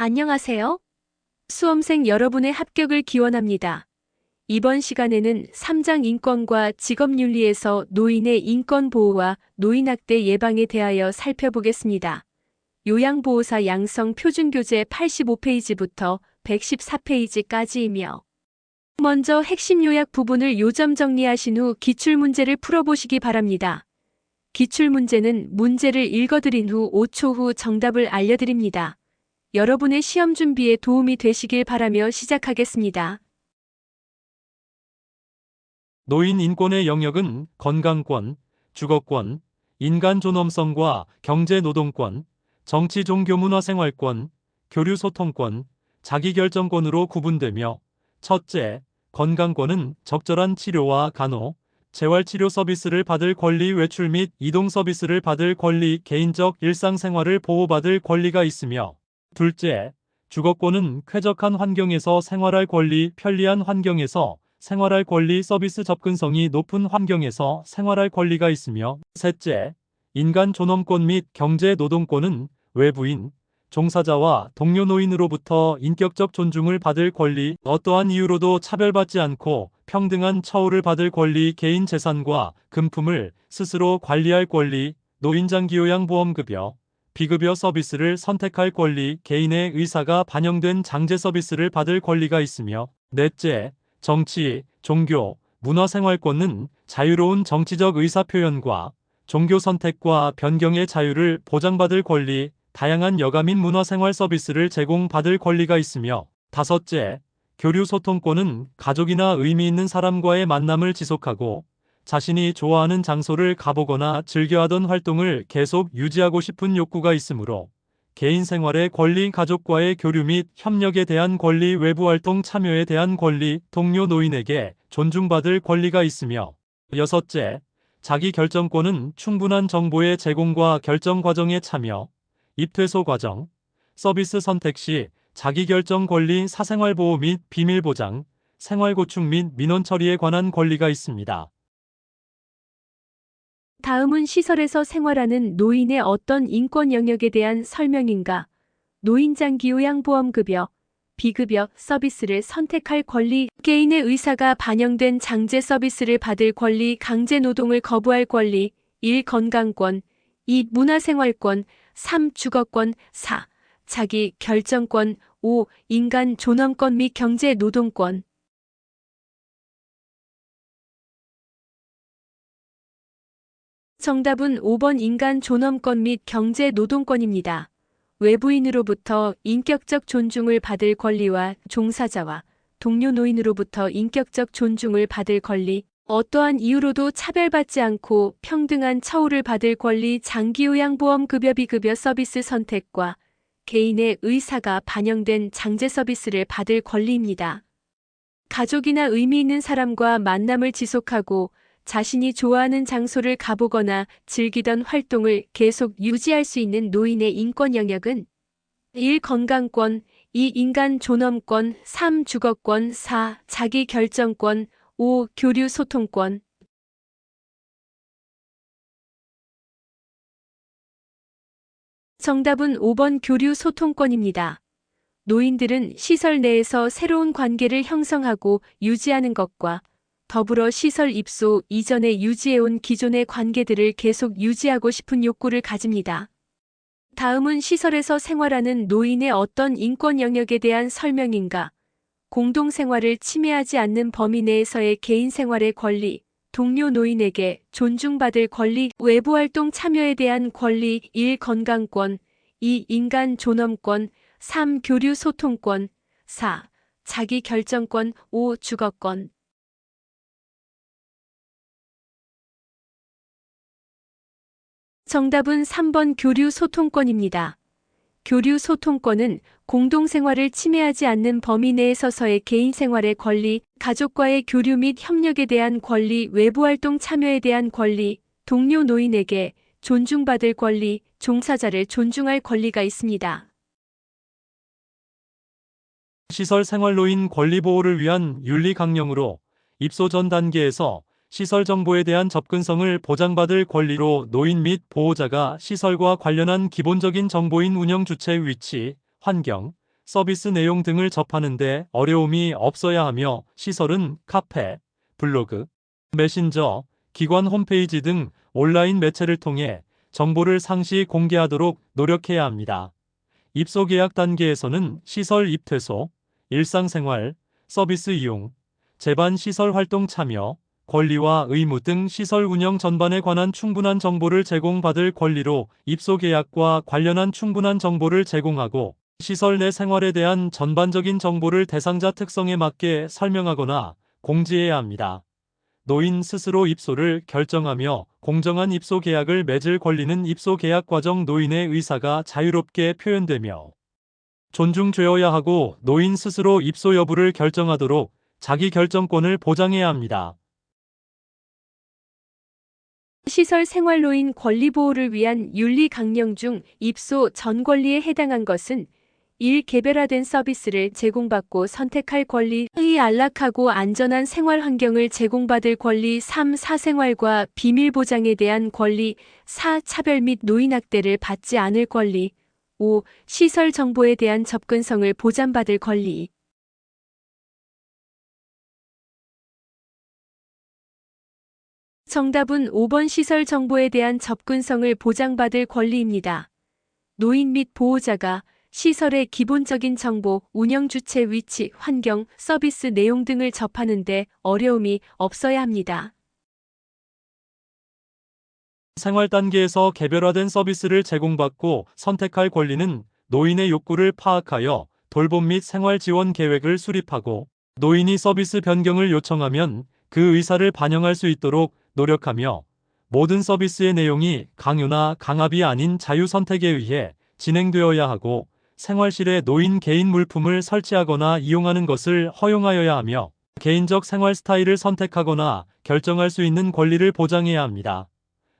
안녕하세요. 수험생 여러분의 합격을 기원합니다. 이번 시간에는 3장 인권과 직업윤리에서 노인의 인권 보호와 노인학대 예방에 대하여 살펴보겠습니다. 요양보호사 양성 표준교재 85페이지부터 114페이지까지이며 먼저 핵심 요약 부분을 요점 정리하신 후 기출문제를 풀어보시기 바랍니다. 기출문제는 문제를 읽어드린 후 5초 후 정답을 알려드립니다. 여러분의 시험 준비에 도움이 되시길 바라며 시작하겠습니다. 노인 인권의 영역은 건강권, 주거권, 인간 존엄성과 경제 노동권, 정치 종교 문화 생활권, 교류 소통권, 자기결정권으로 구분되며 첫째, 건강권은 적절한 치료와 간호, 재활치료 서비스를 받을 권리, 외출 및 이동 서비스를 받을 권리, 개인적 일상생활을 보호받을 권리가 있으며 둘째, 주거권은 쾌적한 환경에서 생활할 권리, 편리한 환경에서 생활할 권리, 서비스 접근성이 높은 환경에서 생활할 권리가 있으며 셋째, 인간 존엄권 및 경제 노동권은 외부인, 종사자와 동료 노인으로부터 인격적 존중을 받을 권리, 어떠한 이유로도 차별받지 않고 평등한 처우를 받을 권리, 개인 재산과 금품을 스스로 관리할 권리, 노인장기요양보험급여, 비급여 서비스를 선택할 권리, 개인의 의사가 반영된 장제 서비스를 받을 권리가 있으며 넷째, 정치, 종교, 문화생활권은 자유로운 정치적 의사표현과 종교 선택과 변경의 자유를 보장받을 권리, 다양한 여가 및 문화생활 서비스를 제공받을 권리가 있으며 다섯째, 교류소통권은 가족이나 의미 있는 사람과의 만남을 지속하고 자신이 좋아하는 장소를 가보거나 즐겨하던 활동을 계속 유지하고 싶은 욕구가 있으므로 개인 생활의 권리, 가족과의 교류 및 협력에 대한 권리, 외부활동 참여에 대한 권리, 동료 노인에게 존중받을 권리가 있으며 여섯째, 자기결정권은 충분한 정보의 제공과 결정 과정에 참여, 입퇴소 과정, 서비스 선택 시 자기결정 권리, 사생활 보호 및 비밀 보장, 생활 고충 및 민원 처리에 관한 권리가 있습니다. 다음은 시설에서 생활하는 노인의 어떤 인권 영역에 대한 설명인가? 노인장기요양보험급여, 비급여 서비스를 선택할 권리, 개인의 의사가 반영된 장제 서비스를 받을 권리, 강제노동을 거부할 권리, 1. 건강권, 2. 문화생활권, 3. 주거권, 4. 자기 결정권, 5. 인간 존엄권 및 경제 노동권. 정답은 5번 인간 존엄권 및 경제 노동권입니다. 외부인으로부터 인격적 존중을 받을 권리와 종사자와 동료 노인으로부터 인격적 존중을 받을 권리, 어떠한 이유로도 차별받지 않고 평등한 처우를 받을 권리, 장기요양보험 급여 비급여 서비스 선택과 개인의 의사가 반영된 장제 서비스를 받을 권리입니다. 가족이나 의미 있는 사람과 만남을 지속하고 자신이 좋아하는 장소를 가보거나 즐기던 활동을 계속 유지할 수 있는 노인의 인권 영역은 1. 건강권, 2. 인간 존엄권, 3. 주거권, 4. 자기 결정권, 5. 교류 소통권. 정답은 5번 교류 소통권입니다. 노인들은 시설 내에서 새로운 관계를 형성하고 유지하는 것과 더불어 시설 입소 이전에 유지해온 기존의 관계들을 계속 유지하고 싶은 욕구를 가집니다. 다음은 시설에서 생활하는 노인의 어떤 인권 영역에 대한 설명인가? 공동생활을 침해하지 않는 범위 내에서의 개인 생활의 권리, 동료 노인에게 존중받을 권리, 외부활동 참여에 대한 권리, 1. 건강권, 2. 인간 존엄권, 3. 교류 소통권, 4. 자기 결정권, 5. 주거권. 정답은 3번 교류 소통권입니다. 교류 소통권은 공동생활을 침해하지 않는 범위 내에 서서의 개인 생활의 권리, 가족과의 교류 및 협력에 대한 권리, 외부활동 참여에 대한 권리, 동료 노인에게 존중받을 권리, 종사자를 존중할 권리가 있습니다. 시설 생활노인 권리 보호를 위한 윤리 강령으로 입소 전 단계에서 시설 정보에 대한 접근성을 보장받을 권리로 노인 및 보호자가 시설과 관련한 기본적인 정보인 운영 주체 위치, 환경, 서비스 내용 등을 접하는데 어려움이 없어야 하며 시설은 카페, 블로그, 메신저, 기관 홈페이지 등 온라인 매체를 통해 정보를 상시 공개하도록 노력해야 합니다. 입소 계약 단계에서는 시설 입퇴소, 일상생활, 서비스 이용, 제반 시설 활동 참여, 권리와 의무 등 시설 운영 전반에 관한 충분한 정보를 제공받을 권리로 입소 계약과 관련한 충분한 정보를 제공하고 시설 내 생활에 대한 전반적인 정보를 대상자 특성에 맞게 설명하거나 공지해야 합니다. 노인 스스로 입소를 결정하며 공정한 입소 계약을 맺을 권리는 입소 계약 과정 노인의 의사가 자유롭게 표현되며 존중되어야 하고 노인 스스로 입소 여부를 결정하도록 자기 결정권을 보장해야 합니다. 시설 생활노인 권리 보호를 위한 윤리 강령 중 입소 전 권리에 해당한 것은 1. 개별화된 서비스를 제공받고 선택할 권리 2. 안락하고 안전한 생활 환경을 제공받을 권리 3. 사생활과 비밀 보장에 대한 권리 4. 차별 및 노인 학대를 받지 않을 권리 5. 시설 정보에 대한 접근성을 보장받을 권리 정답은 5번 시설 정보에 대한 접근성을 보장받을 권리입니다. 노인 및 보호자가 시설의 기본적인 정보, 운영 주체 위치, 환경, 서비스 내용 등을 접하는데 어려움이 없어야 합니다. 생활 단계에서 개별화된 서비스를 제공받고 선택할 권리는 노인의 욕구를 파악하여 돌봄 및 생활 지원 계획을 수립하고 노인이 서비스 변경을 요청하면 그 의사를 반영할 수 있도록 노력하며 모든 서비스의 내용이 강요나 강압이 아닌 자유 선택에 의해 진행되어야 하고 생활실에 노인 개인 물품을 설치하거나 이용하는 것을 허용하여야 하며 개인적 생활 스타일을 선택하거나 결정할 수 있는 권리를 보장해야 합니다.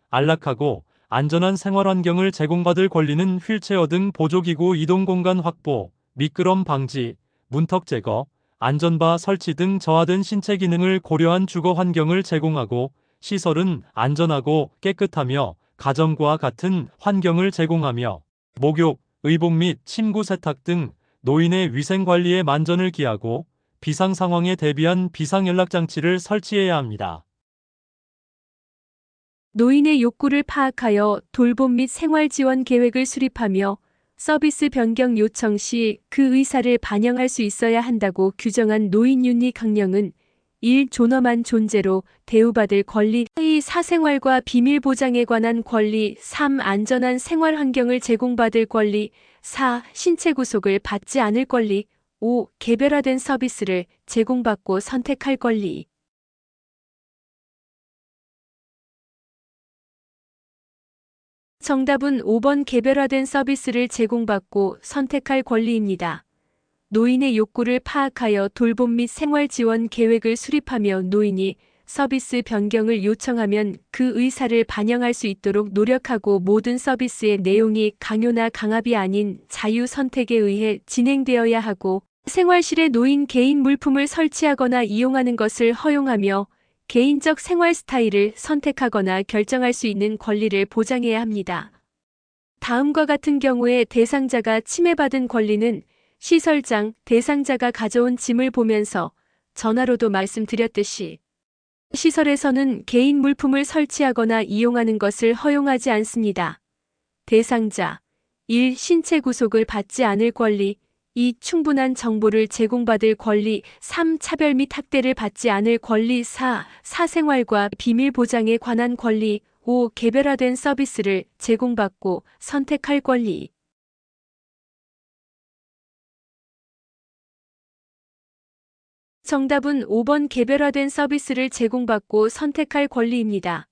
안락하고 안전한 생활 환경을 제공받을 권리는 휠체어 등 보조기구 이동 공간 확보, 미끄럼 방지, 문턱 제거, 안전바 설치 등 저하된 신체 기능을 고려한 주거 환경을 제공하고 시설은 안전하고 깨끗하며 가정과 같은 환경을 제공하며 목욕, 의복 및 침구 세탁 등 노인의 위생 관리에 만전을 기하고 비상 상황에 대비한 비상연락장치를 설치해야 합니다. 노인의 욕구를 파악하여 돌봄 및 생활 지원 계획을 수립하며 서비스 변경 요청 시 그 의사를 반영할 수 있어야 한다고 규정한 노인 윤리 강령은 1. 존엄한 존재로 대우받을 권리 2. 사생활과 비밀 보장에 관한 권리 3. 안전한 생활 환경을 제공받을 권리 4. 신체 구속을 받지 않을 권리 5. 개별화된 서비스를 제공받고 선택할 권리 정답은 5번 개별화된 서비스를 제공받고 선택할 권리입니다. 노인의 욕구를 파악하여 돌봄 및 생활 지원 계획을 수립하며 노인이 서비스 변경을 요청하면 그 의사를 반영할 수 있도록 노력하고 모든 서비스의 내용이 강요나 강압이 아닌 자유 선택에 의해 진행되어야 하고 생활실에 노인 개인 물품을 설치하거나 이용하는 것을 허용하며 개인적 생활 스타일을 선택하거나 결정할 수 있는 권리를 보장해야 합니다. 다음과 같은 경우에 대상자가 침해받은 권리는 시설장, 대상자가 가져온 짐을 보면서 전화로도 말씀드렸듯이 시설에서는 개인 물품을 설치하거나 이용하는 것을 허용하지 않습니다. 대상자 1. 신체 구속을 받지 않을 권리 2. 충분한 정보를 제공받을 권리 3. 차별 및 학대를 받지 않을 권리 4. 사생활과 비밀 보장에 관한 권리 5. 개별화된 서비스를 제공받고 선택할 권리 정답은 5번 개별화된 서비스를 제공받고 선택할 권리입니다.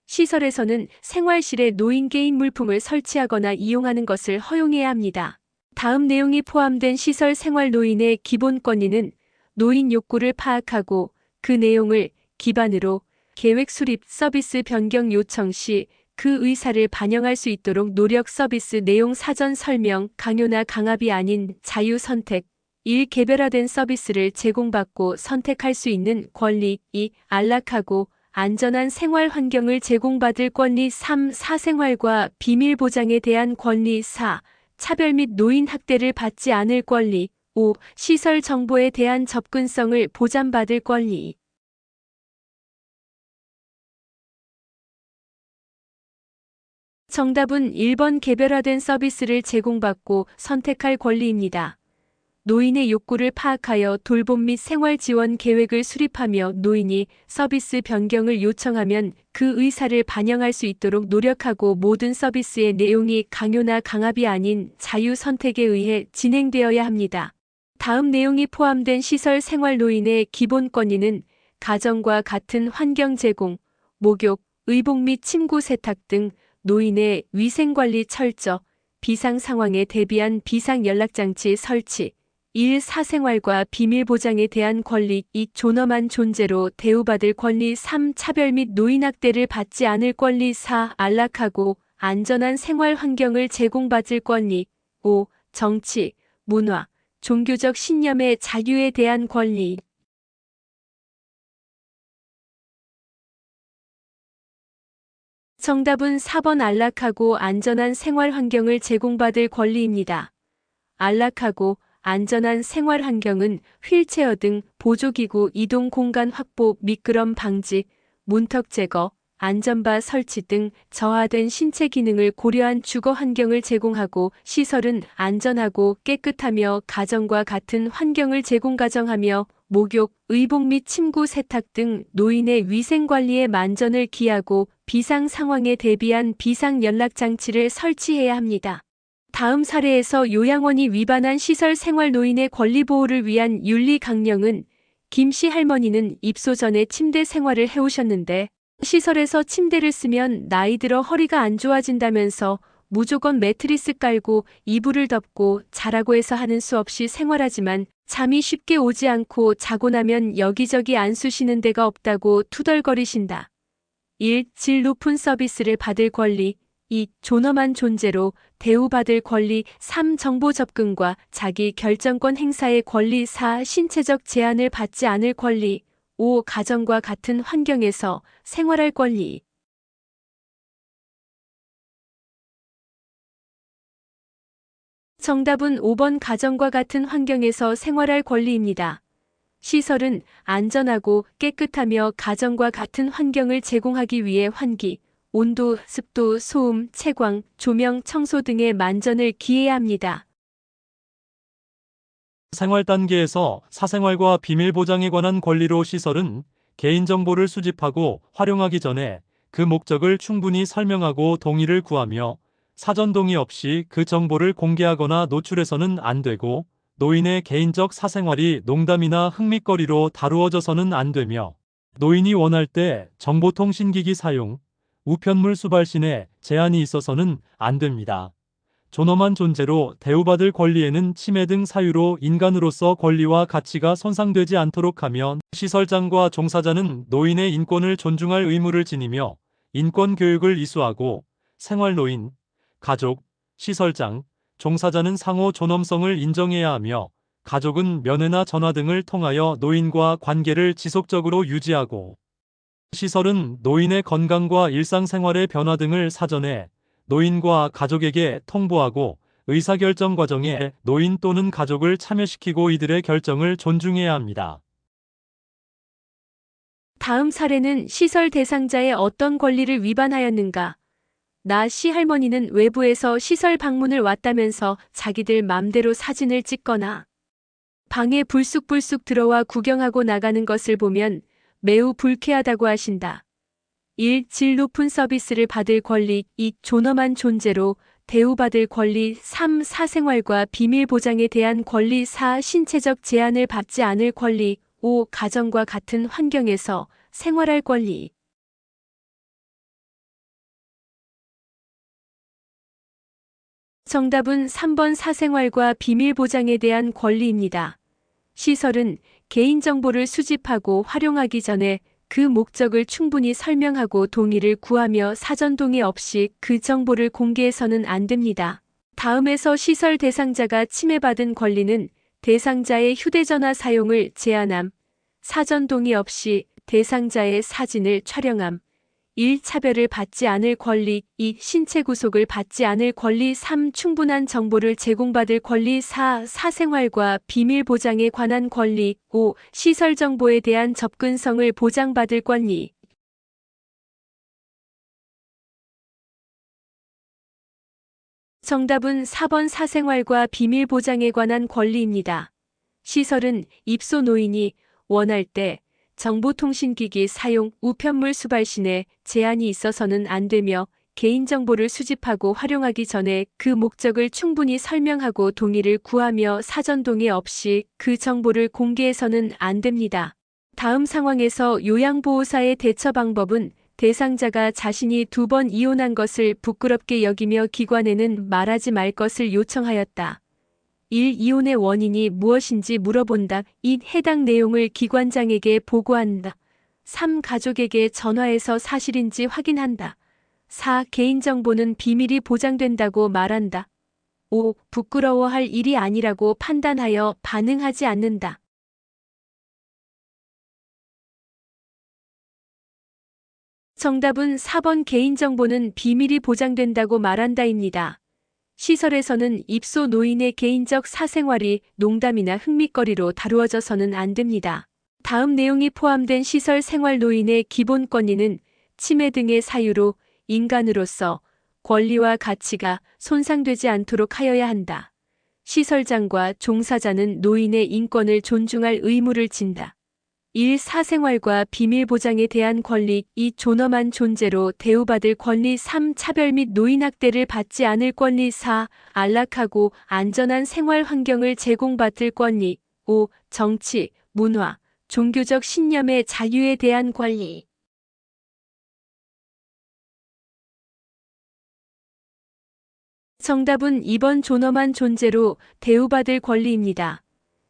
시설에서는 생활실에 노인 개인 물품을 설치하거나 이용하는 것을 허용해야 합니다. 다음 내용이 포함된 시설 생활 노인의 기본 권리는 노인 욕구를 파악하고 그 내용을 기반으로 계획 수립 서비스 변경 요청 시 그 의사를 반영할 수 있도록 노력 서비스 내용 사전 설명 강요나 강압이 아닌 자유 선택 1. 개별화된 서비스를 제공받고 선택할 수 있는 권리 2. 안락하고 안전한 생활 환경을 제공받을 권리 3. 사생활과 비밀 보장에 대한 권리 4. 차별 및 노인 학대를 받지 않을 권리. 5. 시설 정보에 대한 접근성을 보장받을 권리. 정답은 1번 개별화된 서비스를 제공받고 선택할 권리입니다. 노인의 욕구를 파악하여 돌봄 및 생활 지원 계획을 수립하며 노인이 서비스 변경을 요청하면 그 의사를 반영할 수 있도록 노력하고 모든 서비스의 내용이 강요나 강압이 아닌 자유 선택에 의해 진행되어야 합니다. 다음 내용이 포함된 시설 생활 노인의 기본 권리는 가정과 같은 환경 제공, 목욕, 의복 및 침구 세탁 등 노인의 위생관리 철저, 비상 상황에 대비한 비상연락장치 설치, 1. 사생활과 비밀 보장에 대한 권리. 2. 존엄한 존재로 대우받을 권리. 3. 차별 및 노인학대를 받지 않을 권리. 4. 안락하고 안전한 생활 환경을 제공받을 권리. 5. 정치, 문화, 종교적 신념의 자유에 대한 권리. 정답은 4번 안락하고 안전한 생활 환경을 제공받을 권리입니다. 안락하고 안전한 생활 환경은 휠체어 등 보조기구 이동 공간 확보, 미끄럼 방지, 문턱 제거, 안전바 설치 등 저하된 신체 기능을 고려한 주거 환경을 제공하고 시설은 안전하고 깨끗하며 가정과 같은 환경을 가정하며 목욕, 의복 및 침구 세탁 등 노인의 위생관리에 만전을 기하고 비상 상황에 대비한 비상연락장치를 설치해야 합니다. 다음 사례에서 요양원이 위반한 시설 생활 노인의 권리 보호를 위한 윤리 강령은 김씨 할머니는 입소 전에 침대 생활을 해오셨는데 시설에서 침대를 쓰면 나이 들어 허리가 안 좋아진다면서 무조건 매트리스 깔고 이불을 덮고 자라고 해서 하는 수 없이 생활하지만 잠이 쉽게 오지 않고 자고 나면 여기저기 안 쑤시는 데가 없다고 투덜거리신다. 1. 질 높은 서비스를 받을 권리. 2. 존엄한 존재로 대우받을 권리. 3. 정보 접근과 자기 결정권 행사의 권리. 4. 신체적 제한을 받지 않을 권리. 5. 가정과 같은 환경에서 생활할 권리. 정답은 5번 가정과 같은 환경에서 생활할 권리입니다. 시설은 안전하고 깨끗하며 가정과 같은 환경을 제공하기 위해 환기, 온도, 습도, 소음, 채광, 조명, 청소 등의 만전을 기해야 합니다. 생활 단계에서 사생활과 비밀 보장에 관한 권리로 시설은 개인정보를 수집하고 활용하기 전에 그 목적을 충분히 설명하고 동의를 구하며 사전 동의 없이 그 정보를 공개하거나 노출해서는 안 되고 노인의 개인적 사생활이 농담이나 흥밋거리로 다루어져서는 안 되며 노인이 원할 때 정보통신기기 사용, 우편물 수발신에 제한이 있어서는 안 됩니다. 존엄한 존재로 대우받을 권리에는 침해 등 사유로 인간으로서 권리와 가치가 손상되지 않도록 하며 시설장과 종사자는 노인의 인권을 존중할 의무를 지니며 인권 교육을 이수하고 생활노인, 가족, 시설장, 종사자는 상호 존엄성을 인정해야 하며 가족은 면회나 전화 등을 통하여 노인과 관계를 지속적으로 유지하고 시설은 노인의 건강과 일상생활의 변화 등을 사전에 노인과 가족에게 통보하고 의사결정 과정에 노인 또는 가족을 참여시키고 이들의 결정을 존중해야 합니다. 다음 사례는 시설 대상자의 어떤 권리를 위반하였는가? 나 씨 할머니는 외부에서 시설 방문을 왔다면서 자기들 맘대로 사진을 찍거나 방에 불쑥불쑥 들어와 구경하고 나가는 것을 보면 매우 불쾌하다고 하신다. 1. 질 높은 서비스를 받을 권리. 2. 존엄한 존재로 대우받을 권리. 3. 사생활과 비밀 보장에 대한 권리. 4. 신체적 제한을 받지 않을 권리. 5. 가정과 같은 환경에서 생활할 권리. 정답은 3번 사생활과 비밀 보장에 대한 권리입니다. 시설은 개인정보를 수집하고 활용하기 전에 그 목적을 충분히 설명하고 동의를 구하며 사전 동의 없이 그 정보를 공개해서는 안 됩니다. 다음에서 시설 대상자가 침해받은 권리는 대상자의 휴대전화 사용을 제한함, 사전 동의 없이 대상자의 사진을 촬영함, 1. 차별을 받지 않을 권리. 2. 신체 구속을 받지 않을 권리. 3. 충분한 정보를 제공받을 권리. 4. 사생활과 비밀 보장에 관한 권리. 5. 시설 정보에 대한 접근성을 보장받을 권리. 정답은 4번 사생활과 비밀 보장에 관한 권리입니다. 시설은 입소 노인이 원할 때 정보통신기기 사용, 우편물 수발 시내 제한이 있어서는 안 되며 개인정보를 수집하고 활용하기 전에 그 목적을 충분히 설명하고 동의를 구하며 사전 동의 없이 그 정보를 공개해서는 안 됩니다. 다음 상황에서 요양보호사의 대처 방법은 대상자가 자신이 2번 이혼한 것을 부끄럽게 여기며 기관에는 말하지 말 것을 요청하였다. 1. 이혼의 원인이 무엇인지 물어본다. 2. 해당 내용을 기관장에게 보고한다. 3. 가족에게 전화해서 사실인지 확인한다. 4. 개인정보는 비밀이 보장된다고 말한다. 5. 부끄러워할 일이 아니라고 판단하여 반응하지 않는다. 정답은 4번 개인정보는 비밀이 보장된다고 말한다입니다. 시설에서는 입소 노인의 개인적 사생활이 농담이나 흥미거리로 다루어져서는 안 됩니다. 다음 내용이 포함된 시설 생활 노인의 기본 권리는 치매 등의 사유로 인간으로서 권리와 가치가 손상되지 않도록 하여야 한다. 시설장과 종사자는 노인의 인권을 존중할 의무를 진다. 1. 사생활과 비밀 보장에 대한 권리. 2. 존엄한 존재로 대우받을 권리. 3. 차별 및 노인학대를 받지 않을 권리. 4. 안락하고 안전한 생활 환경을 제공받을 권리. 5. 정치, 문화, 종교적 신념의 자유에 대한 권리. 정답은 2번 존엄한 존재로 대우받을 권리입니다.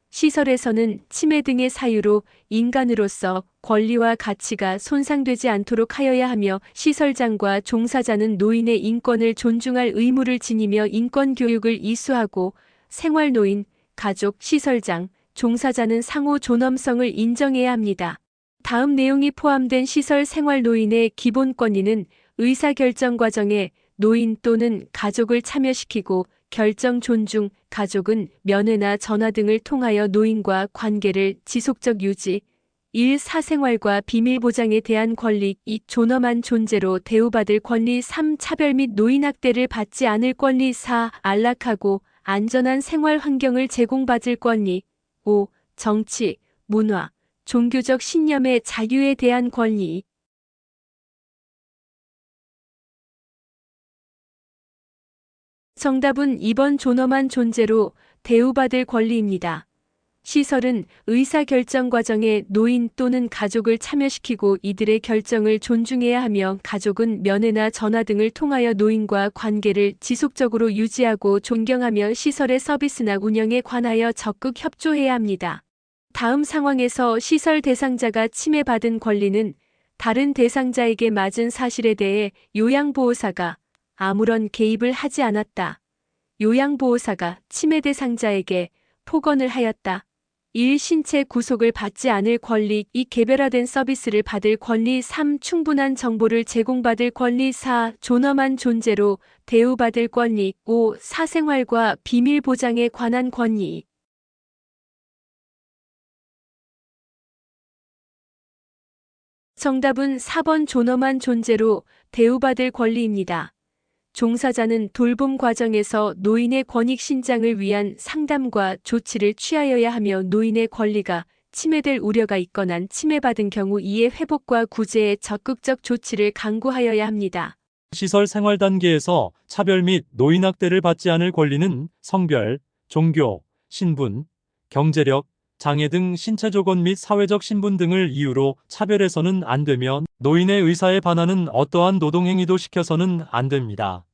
시설에서는 치매 등의 사유로 인간으로서 권리와 가치가 손상되지 않도록 하여야 하며 시설장과 종사자는 노인의 인권을 존중할 의무를 지니며 인권 교육을 이수하고 생활노인, 가족, 시설장, 종사자는 상호 존엄성을 인정해야 합니다. 다음 내용이 포함된 시설 생활노인의 기본 권리는 의사결정 과정에 노인 또는 가족을 참여시키고 결정 존중, 가족은 면회나 전화 등을 통하여 노인과 관계를 지속적 유지. 1. 사생활과 비밀 보장에 대한 권리. 2. 존엄한 존재로 대우받을 권리. 3. 차별 및 노인학대를 받지 않을 권리. 4. 안락하고 안전한 생활 환경을 제공받을 권리. 5. 정치, 문화, 종교적 신념의 자유에 대한 권리. 정답은 2번 존엄한 존재로 대우받을 권리입니다. 시설은 의사결정 과정에 노인 또는 가족을 참여시키고 이들의 결정을 존중해야 하며 가족은 면회나 전화 등을 통하여 노인과 관계를 지속적으로 유지하고 존경하며 시설의 서비스나 운영에 관하여 적극 협조해야 합니다. 다음 상황에서 시설 대상자가 침해받은 권리는 다른 대상자에게 맞은 사실에 대해 요양보호사가 아무런 개입을 하지 않았다. 요양보호사가 침해 대상자에게 폭언을 하였다. 1. 신체 구속을 받지 않을 권리. 2. 개별화된 서비스를 받을 권리. 3. 충분한 정보를 제공받을 권리. 4. 존엄한 존재로 대우받을 권리. 5. 사생활과 비밀 보장에 관한 권리. 정답은 4번 존엄한 존재로 대우받을 권리입니다. 종사자는 돌봄 과정에서 노인의 권익 신장을 위한 상담과 조치를 취하여야 하며 노인의 권리가 침해될 우려가 있거나 침해받은 경우 이의 회복과 구제에 적극적 조치를 강구하여야 합니다. 시설 생활 단계에서 차별 및 노인학대를 받지 않을 권리는 성별, 종교, 신분, 경제력, 장애 등 신체 조건 및 사회적 신분 등을 이유로 차별해서는 안 되며 노인의 의사에 반하는 어떠한 노동행위도 시켜서는 안 됩니다.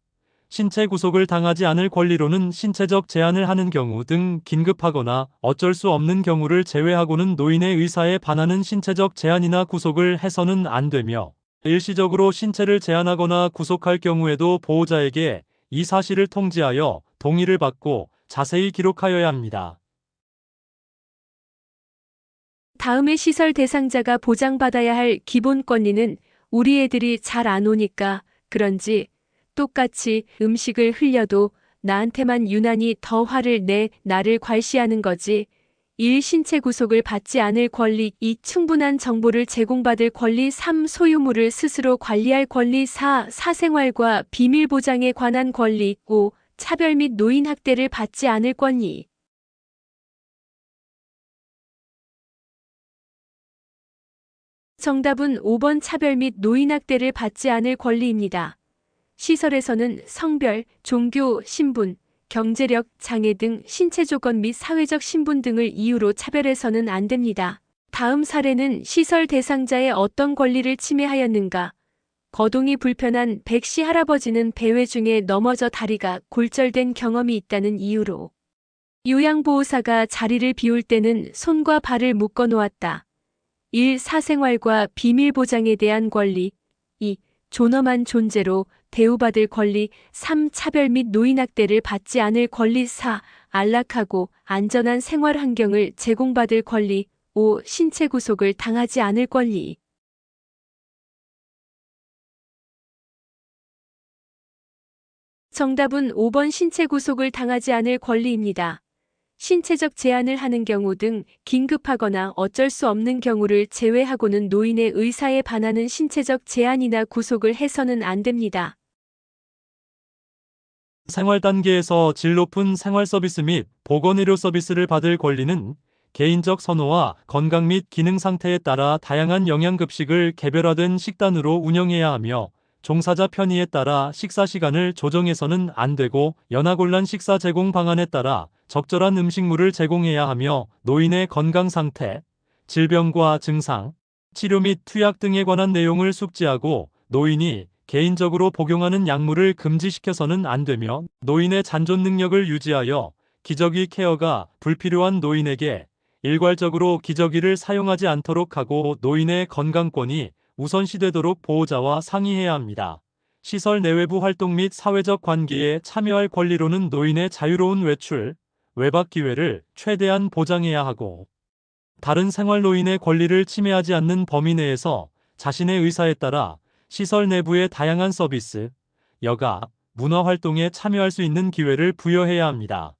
신체 구속을 당하지 않을 권리로는 신체적 제한을 하는 경우 등 긴급하거나 어쩔 수 없는 경우를 제외하고는 노인의 의사에 반하는 신체적 제한이나 구속을 해서는 안 되며 일시적으로 신체를 제한하거나 구속할 경우에도 보호자에게 이 사실을 통지하여 동의를 받고 자세히 기록하여야 합니다. 다음의 시설 대상자가 보장받아야 할 기본 권리는 우리 애들이 잘 안 오니까 그런지 똑같이 음식을 흘려도 나한테만 유난히 더 화를 내 나를 괄시하는 거지. 1. 신체 구속을 받지 않을 권리. 2. 충분한 정보를 제공받을 권리. 3. 소유물을 스스로 관리할 권리. 4. 사생활과 비밀 보장에 관한 권리. 5. 차별 및 노인 학대를 받지 않을 권리. 정답은 5번 차별 및 노인 학대를 받지 않을 권리입니다. 시설에서는 성별, 종교, 신분, 경제력, 장애 등 신체 조건 및 사회적 신분 등을 이유로 차별해서는 안 됩니다. 다음 사례는 시설 대상자의 어떤 권리를 침해하였는가? 거동이 불편한 백씨 할아버지는 배회 중에 넘어져 다리가 골절된 경험이 있다는 이유로 요양보호사가 자리를 비울 때는 손과 발을 묶어 놓았다. 1. 사생활과 비밀 보장에 대한 권리. 2. 존엄한 존재로 대우받을 권리. 3. 차별 및 노인학대를 받지 않을 권리. 4. 안락하고 안전한 생활 환경을 제공받을 권리. 5. 신체 구속을 당하지 않을 권리. 정답은 5번 신체 구속을 당하지 않을 권리입니다. 신체적 제한을 하는 경우 등 긴급하거나 어쩔 수 없는 경우를 제외하고는 노인의 의사에 반하는 신체적 제한이나 구속을 해서는 안 됩니다. 생활 단계에서 질 높은 생활 서비스 및 보건의료 서비스를 받을 권리는 개인적 선호와 건강 및 기능 상태에 따라 다양한 영양급식을 개별화된 식단으로 운영해야 하며 종사자 편의에 따라 식사 시간을 조정해서는 안 되고 연하곤란 식사 제공 방안에 따라 적절한 음식물을 제공해야 하며 노인의 건강 상태, 질병과 증상, 치료 및 투약 등에 관한 내용을 숙지하고 노인이 개인적으로 복용하는 약물을 금지시켜서는 안 되며 노인의 잔존 능력을 유지하여 기저귀 케어가 불필요한 노인에게 일괄적으로 기저귀를 사용하지 않도록 하고 노인의 건강권이 우선시되도록 보호자와 상의해야 합니다. 시설 내외부 활동 및 사회적 관계에 참여할 권리로는 노인의 자유로운 외출, 외박 기회를 최대한 보장해야 하고 다른 생활 노인의 권리를 침해하지 않는 범위 내에서 자신의 의사에 따라 시설 내부의 다양한 서비스, 여가, 문화 활동에 참여할 수 있는 기회를 부여해야 합니다.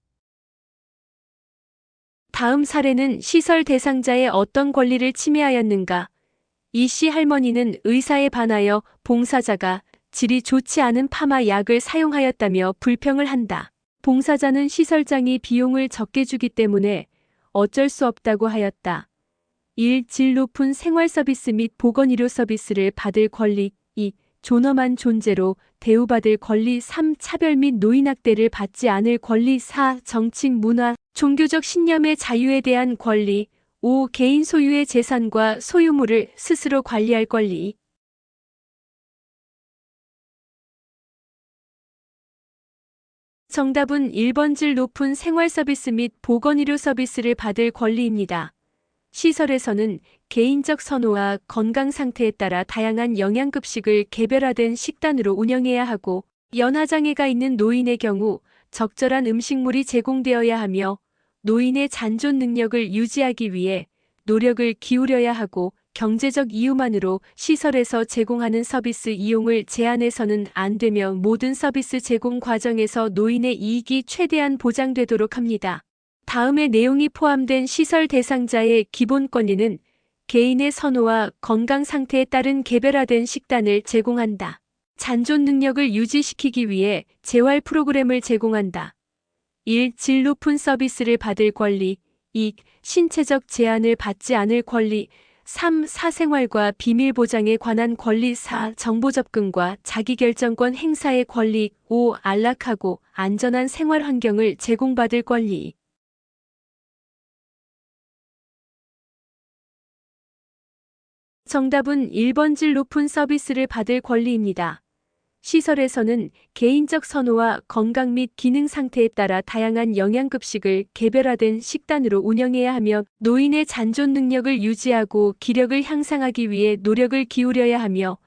다음 사례는 시설 대상자의 어떤 권리를 침해하였는가? 이씨 할머니는 의사에 반하여 봉사자가 질이 좋지 않은 파마 약을 사용하였다며 불평을 한다. 봉사자는 시설장이 비용을 적게 주기 때문에 어쩔 수 없다고 하였다. 1. 질 높은 생활 서비스 및 보건의료 서비스를 받을 권리. 2. 존엄한 존재로 대우받을 권리. 3. 차별 및 노인학대를 받지 않을 권리. 4. 정치, 문화, 종교적 신념의 자유에 대한 권리. 5. 개인 소유의 재산과 소유물을 스스로 관리할 권리. 정답은 1번 질 높은 생활 서비스 및 보건의료 서비스를 받을 권리입니다. 시설에서는 개인적 선호와 건강 상태에 따라 다양한 영양급식을 개별화된 식단으로 운영해야 하고 연하장애가 있는 노인의 경우 적절한 음식물이 제공되어야 하며 노인의 잔존 능력을 유지하기 위해 노력을 기울여야 하고 경제적 이유만으로 시설에서 제공하는 서비스 이용을 제한해서는 안 되며 모든 서비스 제공 과정에서 노인의 이익이 최대한 보장되도록 합니다. 다음의 내용이 포함된 시설 대상자의 기본 권리는 개인의 선호와 건강 상태에 따른 개별화된 식단을 제공한다. 잔존 능력을 유지시키기 위해 재활 프로그램을 제공한다. 1. 질 높은 서비스를 받을 권리. 2. 신체적 제한을 받지 않을 권리. 3. 사생활과 비밀 보장에 관한 권리. 4. 정보 접근과 자기결정권 행사의 권리. 5. 안락하고 안전한 생활 환경을 제공받을 권리. 정답은 1번 질 높은 서비스를 받을 권리입니다. 시설에서는 개인적 선호와 건강 및 기능 상태에 따라 다양한 영양급식을 개별화된 식단으로 운영해야 하며 노인의 잔존 능력을 유지하고 기력을 향상하기 위해 노력을 기울여야 하며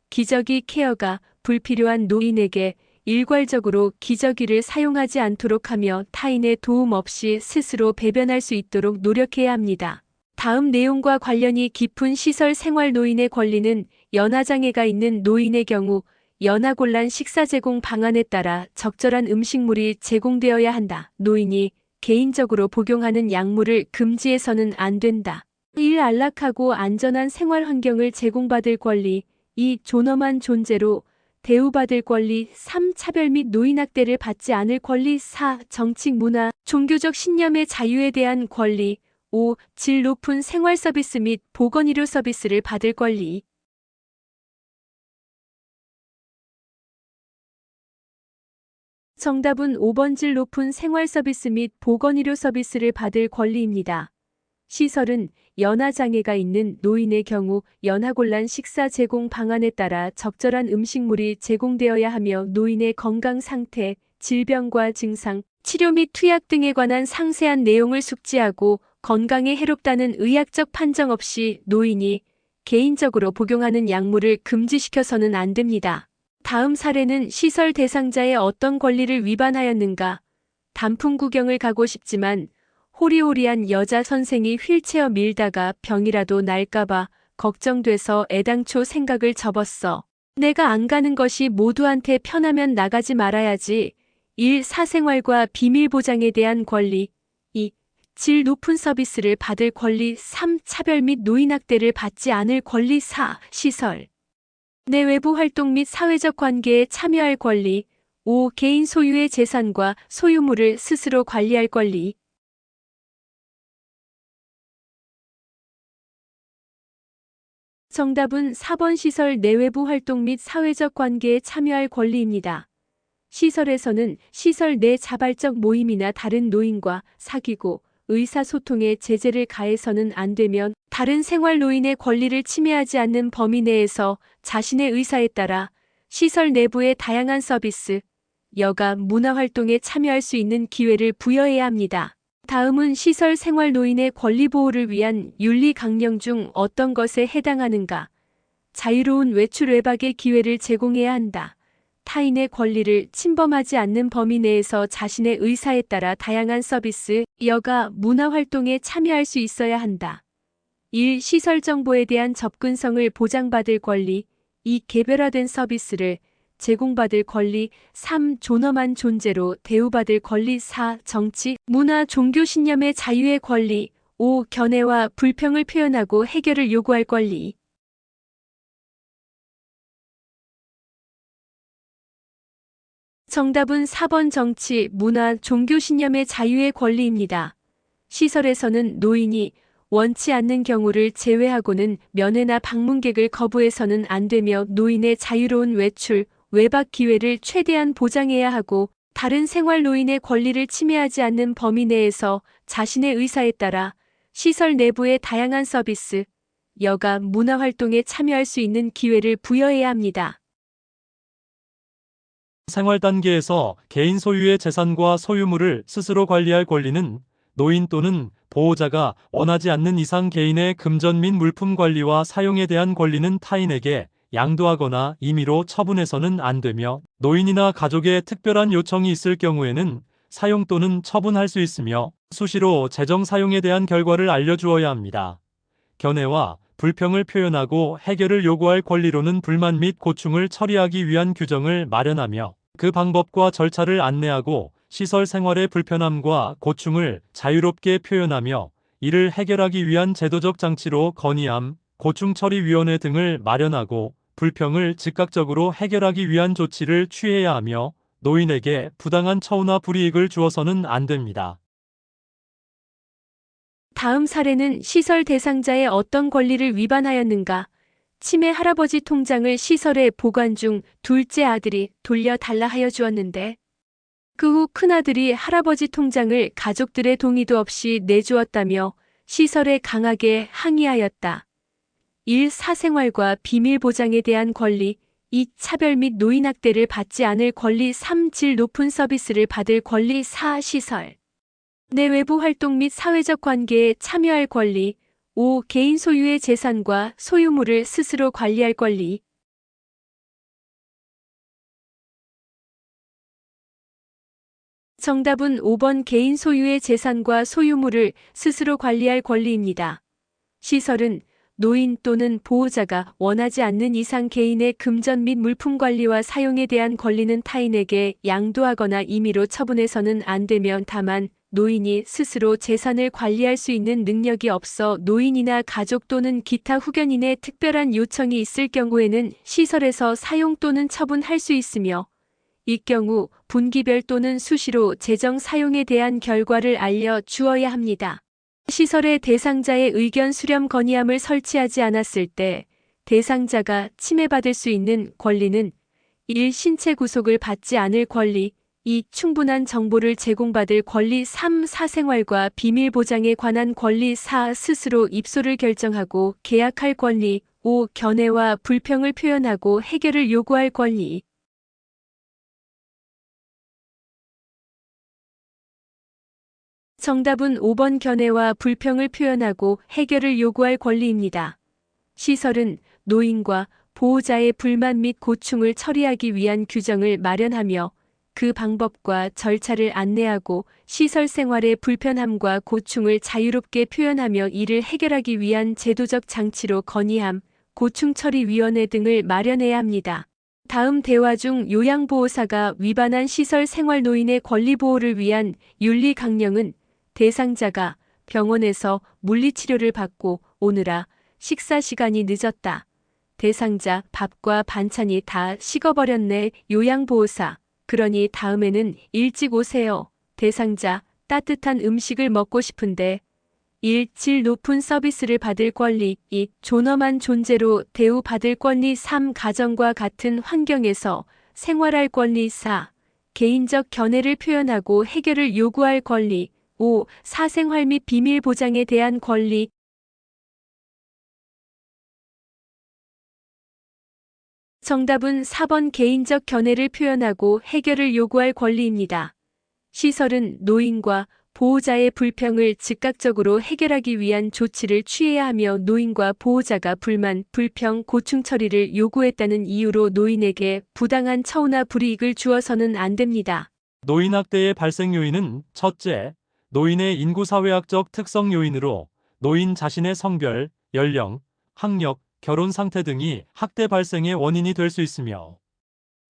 기저귀 케어가 불필요한 노인에게 일괄적으로 기저귀를 사용하지 않도록 하며 타인의 도움 없이 스스로 배변할 수 있도록 노력해야 합니다. 다음 내용과 관련이 깊은 시설 생활 노인의 권리는 연하장애가 있는 노인의 경우 연하곤란 식사 제공 방안에 따라 적절한 음식물이 제공되어야 한다. 노인이 개인적으로 복용하는 약물을 금지해서는 안 된다. 1. 안락하고 안전한 생활 환경을 제공받을 권리. 2. 존엄한 존재로 대우받을 권리. 3. 차별 및 노인학대를 받지 않을 권리. 4. 정치, 문화, 종교적 신념의 자유에 대한 권리. 5. 질 높은 생활 서비스 및 보건의료 서비스를 받을 권리. 정답은 5번 질 높은 생활 서비스 및 보건의료 서비스를 받을 권리입니다. 시설은 연하장애가 있는 노인의 경우 연하곤란 식사 제공 방안에 따라 적절한 음식물이 제공되어야 하며 노인의 건강 상태, 질병과 증상, 치료 및 투약 등에 관한 상세한 내용을 숙지하고 건강에 해롭다는 의학적 판정 없이 노인이 개인적으로 복용하는 약물을 금지시켜서는 안 됩니다. 다음 사례는 시설 대상자의 어떤 권리를 위반하였는가? 단풍 구경을 가고 싶지만 호리호리한 여자 선생이 휠체어 밀다가 병이라도 날까봐 걱정돼서 애당초 생각을 접었어. 내가 안 가는 것이 모두한테 편하면 나가지 말아야지. 1. 사생활과 비밀 보장에 대한 권리. 2. 질 높은 서비스를 받을 권리. 3. 차별 및 노인학대를 받지 않을 권리. 4. 시설 내 외부 활동 및 사회적 관계에 참여할 권리. 5. 개인 소유의 재산과 소유물을 스스로 관리할 권리. 정답은 4번 시설 내외부 활동 및 사회적 관계에 참여할 권리입니다. 시설에서는 시설 내 자발적 모임이나 다른 노인과 사귀고 의사소통에 제재를 가해서는 안 되면 다른 생활 노인의 권리를 침해하지 않는 범위 내에서 자신의 의사에 따라 시설 내부의 다양한 서비스, 여가, 문화활동에 참여할 수 있는 기회를 부여해야 합니다. 다음은 시설 생활 노인의 권리 보호를 위한 윤리 강령 중 어떤 것에 해당하는가? 자유로운 외출 외박의 기회를 제공해야 한다. 타인의 권리를 침범하지 않는 범위 내에서 자신의 의사에 따라 다양한 서비스, 여가, 문화활동에 참여할 수 있어야 한다. 1. 시설 정보에 대한 접근성을 보장받을 권리. 2. 개별화된 서비스를 제공받을 권리. 3. 존엄한 존재로 대우받을 권리. 4. 정치, 문화, 종교 신념의 자유의 권리. 5. 견해와 불평을 표현하고 해결을 요구할 권리. 정답은 4번 정치, 문화, 종교 신념의 자유의 권리입니다. 시설에서는 노인이 원치 않는 경우를 제외하고는 면회나 방문객을 거부해서는 안 되며 노인의 자유로운 외출, 외박 기회를 최대한 보장해야 하고 다른 생활 노인의 권리를 침해하지 않는 범위 내에서 자신의 의사에 따라 시설 내부의 다양한 서비스, 여가, 문화활동에 참여할 수 있는 기회를 부여해야 합니다. 생활 단계에서 개인 소유의 재산과 소유물을 스스로 관리할 권리는 노인 또는 보호자가 원하지 않는 이상 개인의 금전 및 물품 관리와 사용에 대한 권리는 타인에게 양도하거나 임의로 처분해서는 안 되며 노인이나 가족의 특별한 요청이 있을 경우에는 사용 또는 처분할 수 있으며 수시로 재정 사용에 대한 결과를 알려주어야 합니다. 견해와 불평을 표현하고 해결을 요구할 권리로는 불만 및 고충을 처리하기 위한 규정을 마련하며 그 방법과 절차를 안내하고 시설 생활의 불편함과 고충을 자유롭게 표현하며 이를 해결하기 위한 제도적 장치로 건의함, 고충처리위원회 등을 마련하고 불평을 즉각적으로 해결하기 위한 조치를 취해야 하며 노인에게 부당한 처우나 불이익을 주어서는 안 됩니다. 다음 사례는 시설 대상자의 어떤 권리를 위반하였는가? 치매 할아버지 통장을 시설에 보관 중 둘째 아들이 돌려달라 하여 주었는데 그 후 큰아들이 할아버지 통장을 가족들의 동의도 없이 내주었다며 시설에 강하게 항의하였다. 1. 사생활과 비밀 보장에 대한 권리. 2. 차별 및 노인학대를 받지 않을 권리. 3. 질 높은 서비스를 받을 권리. 4. 시설 내 외부 활동 및 사회적 관계에 참여할 권리. 5. 개인 소유의 재산과 소유물을 스스로 관리할 권리. 정답은 5번 개인 소유의 재산과 소유물을 스스로 관리할 권리입니다. 시설은 노인 또는 보호자가 원하지 않는 이상 개인의 금전 및 물품 관리와 사용에 대한 권리는 타인에게 양도하거나 임의로 처분해서는 안 되며 다만 노인이 스스로 재산을 관리할 수 있는 능력이 없어 노인이나 가족 또는 기타 후견인의 특별한 요청이 있을 경우에는 시설에서 사용 또는 처분할 수 있으며 이 경우 분기별 또는 수시로 재정 사용에 대한 결과를 알려 주어야 합니다. 시설의 대상자의 의견 수렴 건의함을 설치하지 않았을 때 대상자가 침해받을 수 있는 권리는 1. 신체 구속을 받지 않을 권리 2. 충분한 정보를 제공받을 권리 3. 사생활과 비밀 보장에 관한 권리 4. 스스로 입소를 결정하고 계약할 권리 5. 견해와 불평을 표현하고 해결을 요구할 권리 정답은 5번 견해와 불평을 표현하고 해결을 요구할 권리입니다. 시설은 노인과 보호자의 불만 및 고충을 처리하기 위한 규정을 마련하며 그 방법과 절차를 안내하고 시설 생활의 불편함과 고충을 자유롭게 표현하며 이를 해결하기 위한 제도적 장치로 건의함, 고충처리위원회 등을 마련해야 합니다. 다음 대화 중 요양보호사가 위반한 시설 생활 노인의 권리 보호를 위한 윤리 강령은 대상자가 병원에서 물리치료를 받고 오느라 식사 시간이 늦었다. 대상자 밥과 반찬이 다 식어버렸네. 요양보호사. 그러니 다음에는 일찍 오세요. 대상자 따뜻한 음식을 먹고 싶은데 1. 질 높은 서비스를 받을 권리 2. 존엄한 존재로 대우받을 권리 3. 가정과 같은 환경에서 생활할 권리 4. 개인적 견해를 표현하고 해결을 요구할 권리 5. 사생활 및 비밀 보장에 대한 권리 정답은 4번 개인적 견해를 표현하고 해결을 요구할 권리입니다. 시설은 노인과 보호자의 불평을 즉각적으로 해결하기 위한 조치를 취해야 하며 노인과 보호자가 불만, 불평, 고충 처리를 요구했다는 이유로 노인에게 부당한 처우나 불이익을 주어서는 안 됩니다. 노인학대의 발생 요인은 첫째, 노인의 인구사회학적 특성 요인으로 노인 자신의 성별, 연령, 학력, 결혼 상태 등이 학대 발생의 원인이 될 수 있으며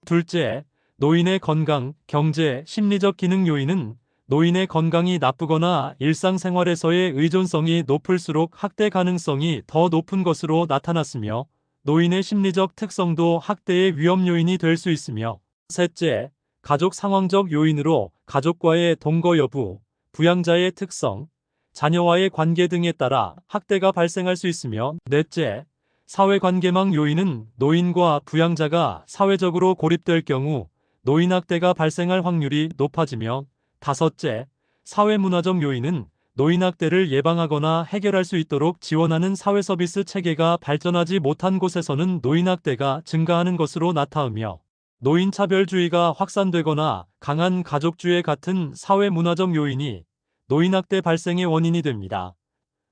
둘째, 노인의 건강, 경제, 심리적 기능 요인은 노인의 건강이 나쁘거나 일상생활에서의 의존성이 높을수록 학대 가능성이 더 높은 것으로 나타났으며 노인의 심리적 특성도 학대의 위험 요인이 될 수 있으며 셋째, 가족 상황적 요인으로 가족과의 동거 여부, 부양자의 특성, 자녀와의 관계 등에 따라 학대가 발생할 수 있으며 넷째, 사회관계망 요인은 노인과 부양자가 사회적으로 고립될 경우 노인학대가 발생할 확률이 높아지며 다섯째, 사회문화적 요인은 노인학대를 예방하거나 해결할 수 있도록 지원하는 사회서비스 체계가 발전하지 못한 곳에서는 노인학대가 증가하는 것으로 나타나며 노인차별주의가 확산되거나 강한 가족주의 같은 사회문화적 요인이 노인학대 발생의 원인이 됩니다.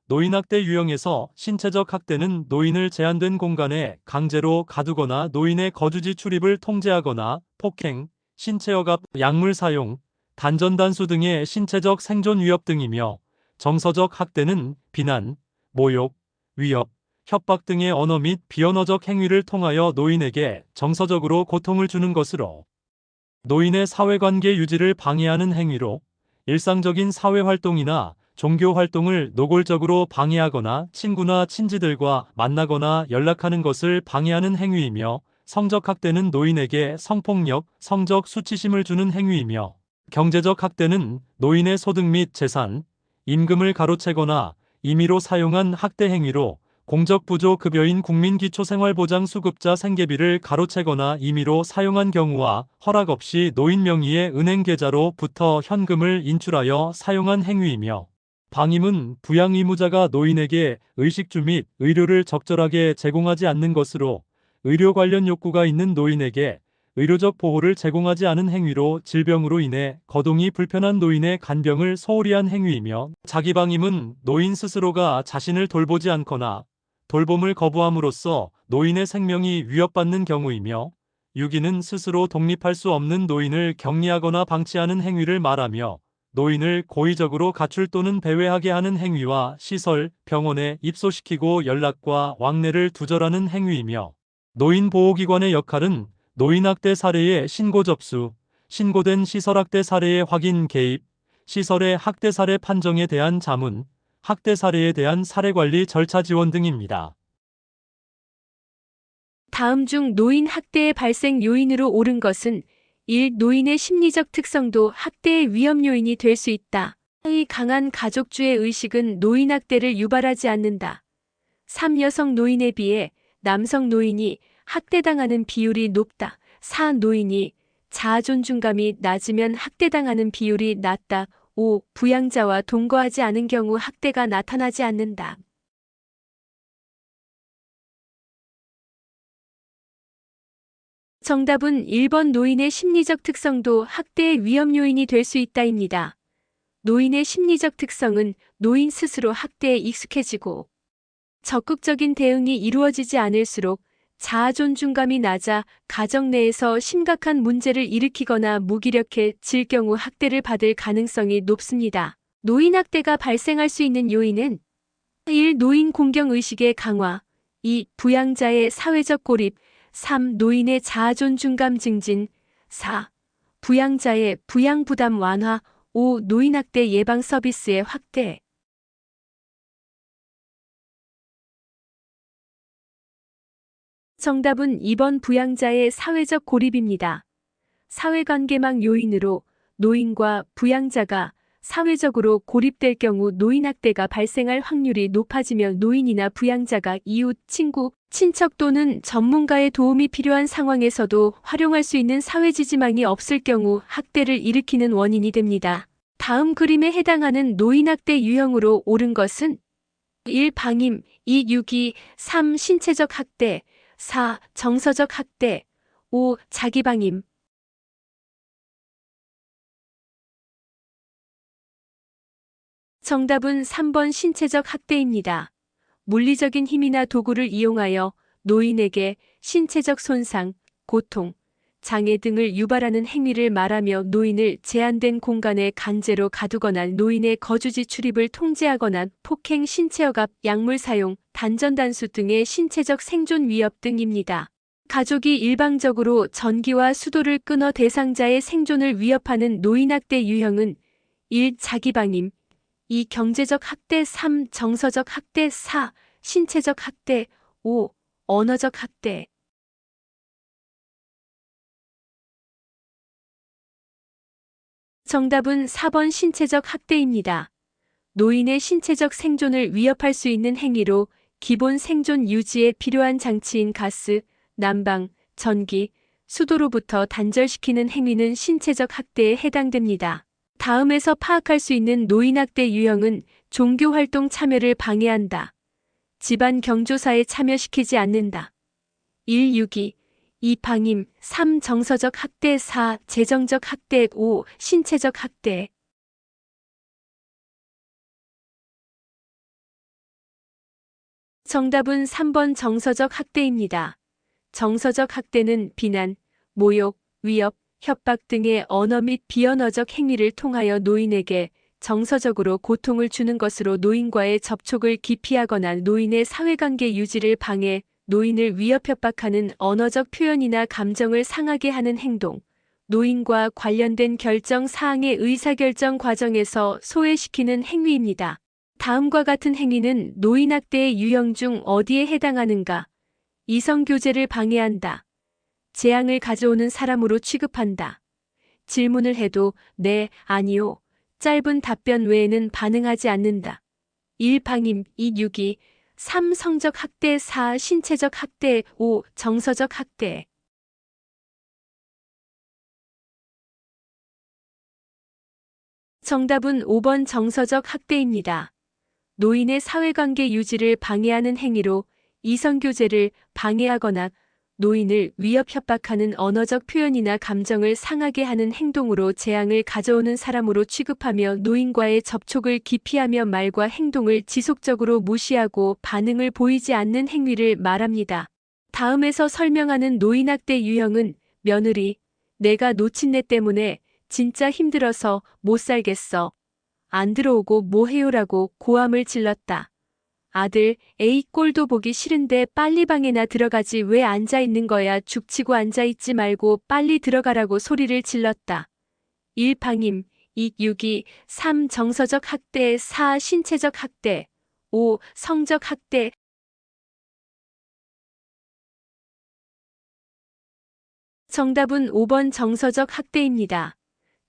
노인학대 유형에서 신체적 학대는 노인을 제한된 공간에 강제로 가두거나 노인의 거주지 출입을 통제하거나 폭행, 신체억압, 약물 사용, 단전단수 등의 신체적 생존 위협 등이며 정서적 학대는 비난, 모욕, 위협, 협박 등의 언어 및 비언어적 행위를 통하여 노인에게 정서적으로 고통을 주는 것으로 노인의 사회관계 유지를 방해하는 행위로 일상적인 사회활동이나 종교활동을 노골적으로 방해하거나 친구나 친지들과 만나거나 연락하는 것을 방해하는 행위이며 성적 학대는 노인에게 성폭력, 성적 수치심을 주는 행위이며 경제적 학대는 노인의 소득 및 재산, 임금을 가로채거나 임의로 사용한 학대 행위로 공적부조급여인 국민기초생활보장수급자 생계비를 가로채거나 임의로 사용한 경우와 허락 없이 노인 명의의 은행 계좌로부터 현금을 인출하여 사용한 행위이며 방임은 부양 의무자가 노인에게 의식주 및 의료를 적절하게 제공하지 않는 것으로 의료 관련 욕구가 있는 노인에게 의료적 보호를 제공하지 않은 행위로 질병으로 인해 거동이 불편한 노인의 간병을 소홀히 한 행위이며 자기방임은 노인 스스로가 자신을 돌보지 않거나 돌봄을 거부함으로써 노인의 생명이 위협받는 경우이며 유기는 스스로 독립할 수 없는 노인을 격리하거나 방치하는 행위를 말하며 노인을 고의적으로 가출 또는 배회하게 하는 행위와 시설, 병원에 입소시키고 연락과 왕래를 두절하는 행위이며, 노인보호기관의 역할은 노인학대 사례의 신고 접수, 신고된 시설학대 사례의 확인 개입, 시설의 학대 사례 판정에 대한 자문, 학대 사례에 대한 사례관리 절차 지원 등입니다. 다음 중 노인 학대의 발생 요인으로 옳은 것은 1. 노인의 심리적 특성도 학대의 위험 요인이 될 수 있다. 2. 강한 가족주의 의식은 노인 학대를 유발하지 않는다. 3. 여성 노인에 비해 남성 노인이 학대당하는 비율이 높다. 4. 노인이 자아 존중감이 낮으면 학대당하는 비율이 낮다. 5. 부양자와 동거하지 않은 경우 학대가 나타나지 않는다. 정답은 1번 노인의 심리적 특성도 학대의 위험 요인이 될 수 있다입니다. 노인의 심리적 특성은 노인 스스로 학대에 익숙해지고 적극적인 대응이 이루어지지 않을수록 자아 존중감이 낮아 가정 내에서 심각한 문제를 일으키거나 무기력해질 경우 학대를 받을 가능성이 높습니다. 노인 학대가 발생할 수 있는 요인은 1. 노인 공경 의식의 강화, 2. 부양자의 사회적 고립, 3. 노인의 자아 존중감 증진, 4. 부양자의 부양 부담 완화, 5. 노인 학대 예방 서비스의 확대. 정답은 2번 부양자의 사회적 고립입니다. 사회관계망 요인으로 노인과 부양자가 사회적으로 고립될 경우 노인학대가 발생할 확률이 높아지며 노인이나 부양자가 이웃, 친구, 친척 또는 전문가의 도움이 필요한 상황에서도 활용할 수 있는 사회지지망이 없을 경우 학대를 일으키는 원인이 됩니다. 다음 그림에 해당하는 노인학대 유형으로 옳은 것은 1. 방임, 2. 유기, 3. 신체적 학대, 4. 정서적 학대, 5. 자기방임. 정답은 3번 신체적 학대입니다. 물리적인 힘이나 도구를 이용하여 노인에게 신체적 손상, 고통, 장애 등을 유발하는 행위를 말하며 노인을 제한된 공간에 강제로 가두거나 노인의 거주지 출입을 통제하거나 폭행, 신체억압, 약물 사용, 단전단수 등의 신체적 생존 위협 등입니다. 가족이 일방적으로 전기와 수도를 끊어 대상자의 생존을 위협하는 노인학대 유형은 1. 자기방임, 2. 경제적 학대, 3. 정서적 학대, 4. 신체적 학대, 5. 언어적 학대. 정답은 4번 신체적 학대입니다. 노인의 신체적 생존을 위협할 수 있는 행위로 기본 생존 유지에 필요한 장치인 가스, 난방, 전기, 수도로부터 단절시키는 행위는 신체적 학대에 해당됩니다. 다음에서 파악할 수 있는 노인학대 유형은 종교활동 참여를 방해한다. 집안 경조사에 참여시키지 않는다. 1. 유기, 2. 방임, 3. 정서적 학대, 4. 재정적 학대, 5. 신체적 학대. 정답은 3번 정서적 학대입니다. 정서적 학대는 비난, 모욕, 위협, 협박 등의 언어 및 비언어적 행위를 통하여 노인에게 정서적으로 고통을 주는 것으로 노인과의 접촉을 기피하거나 노인의 사회관계 유지를 방해, 노인을 위협 협박하는 언어적 표현이나 감정을 상하게 하는 행동, 노인과 관련된 결정 사항의 의사결정 과정에서 소외시키는 행위입니다. 다음과 같은 행위는 노인학대의 유형 중 어디에 해당하는가? 이성교제를 방해한다. 재앙을 가져오는 사람으로 취급한다. 질문을 해도 네, 아니요, 짧은 답변 외에는 반응하지 않는다. 1. 방임, 2. 유기, 3. 성적 학대, 4. 신체적 학대, 5. 정서적 학대. 정답은 5번 정서적 학대입니다. 노인의 사회관계 유지를 방해하는 행위로 이성교제를 방해하거나 노인을 위협 협박하는 언어적 표현이나 감정을 상하게 하는 행동으로 재앙을 가져오는 사람으로 취급하며 노인과의 접촉을 기피하며 말과 행동을 지속적으로 무시하고 반응을 보이지 않는 행위를 말합니다. 다음에서 설명하는 노인학대 유형은 며느리, 내가 놓친 내 때문에 진짜 힘들어서 못 살겠어. 안 들어오고 뭐 해요라고 고함을 질렀다. 아들, 에이 꼴도 보기 싫은데 빨리 방에나 들어가지 왜 앉아 있는 거야. 죽치고 앉아 있지 말고 빨리 들어가라고 소리를 질렀다. 1. 방임, 2. 유기, 3. 정서적 학대, 4. 신체적 학대, 5. 성적 학대. 정답은 5번 정서적 학대입니다.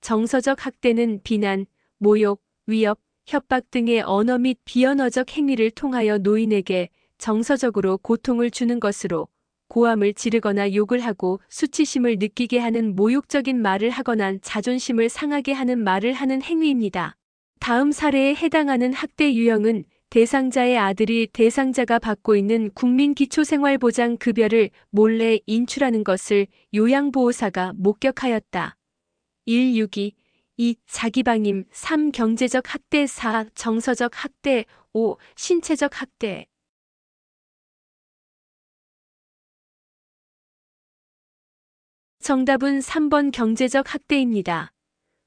정서적 학대는 비난, 모욕, 위협, 협박 등의 언어 및 비언어적 행위를 통하여 노인에게 정서적으로 고통을 주는 것으로 고함을 지르거나 욕을 하고 수치심을 느끼게 하는 모욕적인 말을 하거나 자존심을 상하게 하는 말을 하는 행위입니다. 다음 사례에 해당하는 학대 유형은 대상자의 아들이 대상자가 받고 있는 국민기초생활보장급여를 몰래 인출하는 것을 요양보호사가 목격하였다. 1. 유기, 2. 자기방임, 3. 경제적 학대, 4. 정서적 학대, 5. 신체적 학대. 정답은 3번 경제적 학대입니다.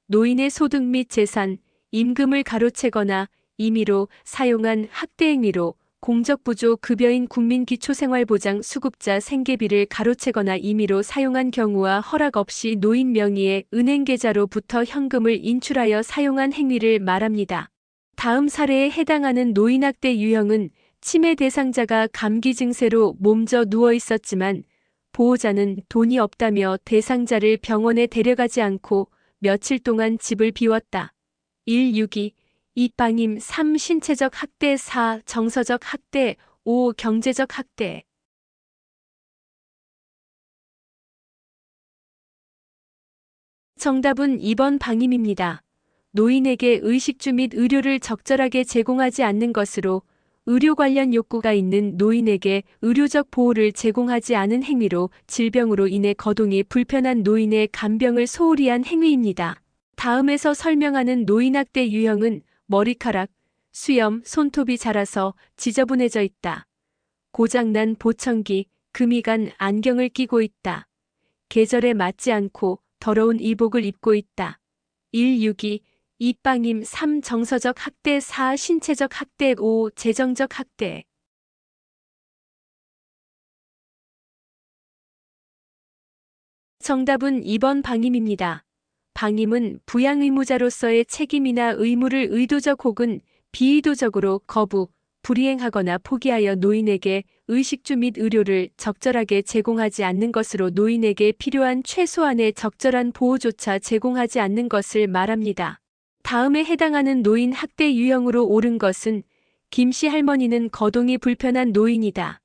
노인의 소득 및 재산, 임금을 가로채거나 임의로 사용한 학대 행위로 공적부조 급여인 국민기초생활보장 수급자 생계비를 가로채거나 임의로 사용한 경우와 허락 없이 노인 명의의 은행계좌로부터 현금을 인출하여 사용한 행위를 말합니다. 다음 사례에 해당하는 노인학대 유형은 치매 대상자가 감기 증세로 몸져 누워 있었지만 보호자는 돈이 없다며 대상자를 병원에 데려가지 않고 며칠 동안 집을 비웠다. 1. 유기, 2. 방임, 3. 신체적 학대, 4. 정서적 학대, 5. 경제적 학대. 정답은 2번 방임입니다. 노인에게 의식주 및 의료를 적절하게 제공하지 않는 것으로 의료 관련 욕구가 있는 노인에게 의료적 보호를 제공하지 않은 행위로 질병으로 인해 거동이 불편한 노인의 간병을 소홀히 한 행위입니다. 다음에서 설명하는 노인학대 유형은 머리카락, 수염, 손톱이 자라서 지저분해져 있다. 고장난 보청기, 금이 간 안경을 끼고 있다. 계절에 맞지 않고 더러운 이복을 입고 있다. 1. 유기, 2. 방임, 3. 정서적 학대, 4. 신체적 학대, 5. 재정적 학대. 정답은 2번 방임입니다. 방임은 부양 의무자로서의 책임이나 의무를 의도적 혹은 비의도적으로 거부, 불이행하거나 포기하여 노인에게 의식주 및 의료를 적절하게 제공하지 않는 것으로 노인에게 필요한 최소한의 적절한 보호조차 제공하지 않는 것을 말합니다. 다음에 해당하는 노인 학대 유형으로 옳은 것은 김씨 할머니는 거동이 불편한 노인이다.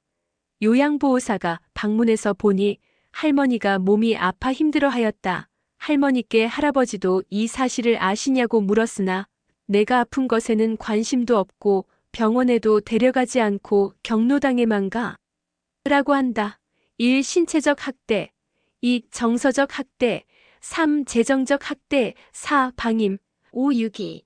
요양보호사가 방문해서 보니 할머니가 몸이 아파 힘들어하였다. 할머니께 할아버지도 이 사실을 아시냐고 물었으나 내가 아픈 것에는 관심도 없고 병원에도 데려가지 않고 경로당에만 가. 라고 한다. 1. 신체적 학대, 2. 정서적 학대, 3. 재정적 학대, 4. 방임, 5. 유기.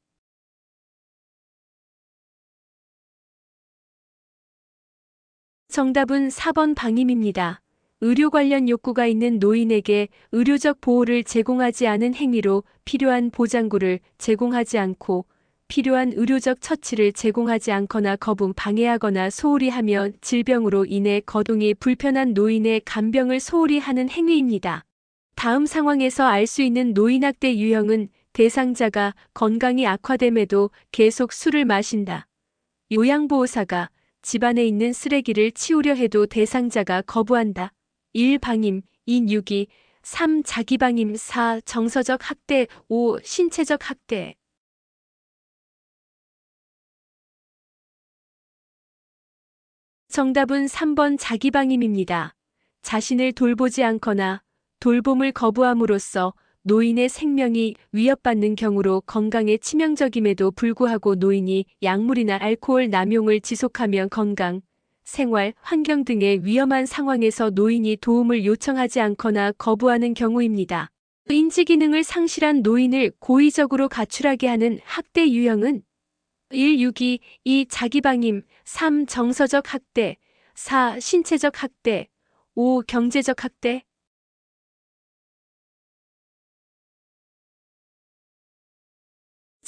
정답은 4번 방임입니다. 의료 관련 욕구가 있는 노인에게 의료적 보호를 제공하지 않은 행위로 필요한 보장구를 제공하지 않고 필요한 의료적 처치를 제공하지 않거나 거부, 방해하거나 소홀히 하며 질병으로 인해 거동이 불편한 노인의 간병을 소홀히 하는 행위입니다. 다음 상황에서 알 수 있는 노인학대 유형은 대상자가 건강이 악화됨에도 계속 술을 마신다. 요양보호사가 집안에 있는 쓰레기를 치우려 해도 대상자가 거부한다. 1. 방임, 2. 유기, 3. 자기방임, 4. 정서적 학대, 5. 신체적 학대. 정답은 3번 자기방임입니다. 자신을 돌보지 않거나 돌봄을 거부함으로써 노인의 생명이 위협받는 경우로 건강에 치명적임에도 불구하고 노인이 약물이나 알코올 남용을 지속하며 건강, 생활, 환경 등의 위험한 상황에서 노인이 도움을 요청하지 않거나 거부하는 경우입니다. 인지기능을 상실한 노인을 고의적으로 가출하게 하는 학대 유형은 1. 유기, 2. 자기방임, 3. 정서적 학대, 4. 신체적 학대, 5. 경제적 학대.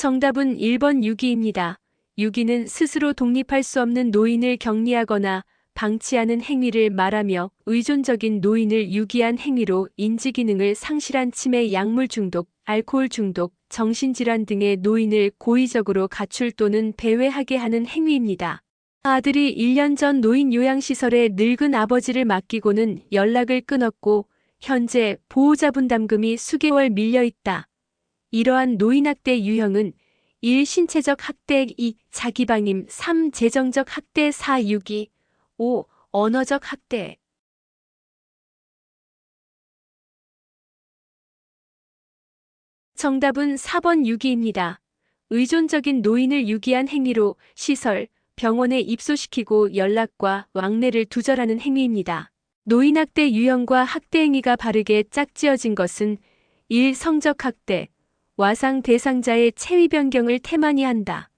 정답은 1번 유기입니다. 유기는 스스로 독립할 수 없는 노인을 격리하거나 방치하는 행위를 말하며 의존적인 노인을 유기한 행위로 인지기능을 상실한 치매, 약물 중독, 알코올 중독, 정신질환 등의 노인을 고의적으로 가출 또는 배회하게 하는 행위입니다. 아들이 1년 전 노인 요양시설에 늙은 아버지를 맡기고는 연락을 끊었고 현재 보호자 분담금이 수개월 밀려 있다. 이러한 노인학대 유형은 1. 신체적 학대, 2. 자기방임, 3. 재정적 학대, 4. 유기, 5. 언어적 학대. 정답은 4번 유기입니다. 의존적인 노인을 유기한 행위로 시설, 병원에 입소시키고 연락과 왕래를 두절하는 행위입니다. 노인학대 유형과 학대 행위가 바르게 짝지어진 것은 1. 성적 학대, 와상 대상자의 체위 변경을 태만히 한다.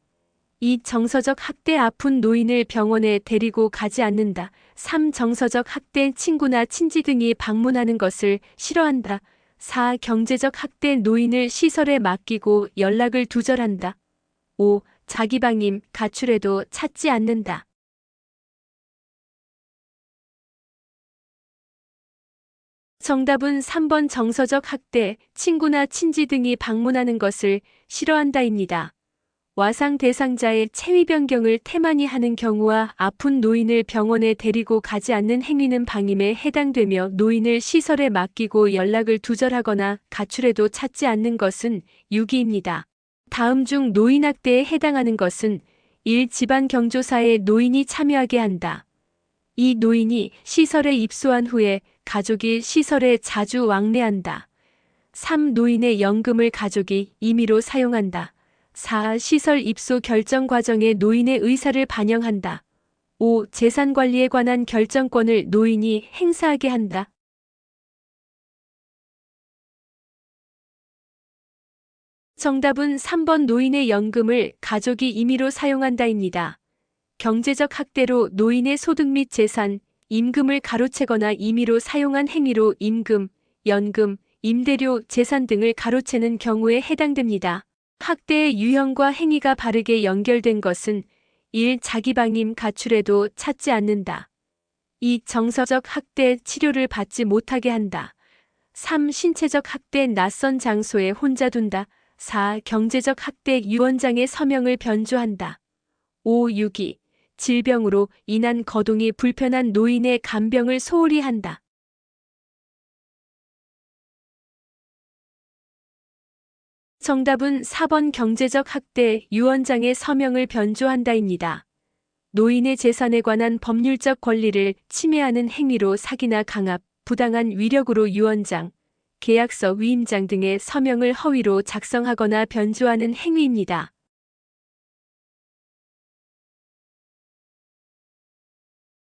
2. 정서적 학대, 아픈 노인을 병원에 데리고 가지 않는다. 3. 정서적 학대, 친구나 친지 등이 방문하는 것을 싫어한다. 4. 경제적 학대, 노인을 시설에 맡기고 연락을 두절한다. 5. 자기방임, 가출해도 찾지 않는다. 정답은 3번 정서적 학대, 친구나 친지 등이 방문하는 것을 싫어한다입니다. 와상 대상자의 체위 변경을 태만히 하는 경우와 아픈 노인을 병원에 데리고 가지 않는 행위는 방임에 해당되며 노인을 시설에 맡기고 연락을 두절하거나 가출해도 찾지 않는 것은 유기입니다. 다음 중 노인학대에 해당하는 것은 1. 집안 경조사에 노인이 참여하게 한다. 2. 노인이 시설에 입소한 후에 가족이 시설에 자주 왕래한다. 3. 노인의 연금을 가족이 임의로 사용한다. 4. 시설 입소 결정 과정에 노인의 의사를 반영한다. 5. 재산 관리에 관한 결정권을 노인이 행사하게 한다. 정답은 3번 노인의 연금을 가족이 임의로 사용한다입니다. 경제적 학대로 노인의 소득 및 재산, 임금을 가로채거나 임의로 사용한 행위로 임금, 연금, 임대료, 재산 등을 가로채는 경우에 해당됩니다. 학대의 유형과 행위가 바르게 연결된 것은 1. 자기방임, 가출해도 찾지 않는다. 2. 정서적 학대, 치료를 받지 못하게 한다. 3. 신체적 학대, 낯선 장소에 혼자 둔다. 4. 경제적 학대, 유언장의 서명을 변조한다. 5. 유기, 질병으로 인한 거동이 불편한 노인의 간병을 소홀히 한다. 정답은 4번 경제적 학대, 유언장의 서명을 변조한다입니다. 노인의 재산에 관한 법률적 권리를 침해하는 행위로 사기나 강압, 부당한 위력으로 유언장, 계약서 위임장 등의 서명을 허위로 작성하거나 변조하는 행위입니다.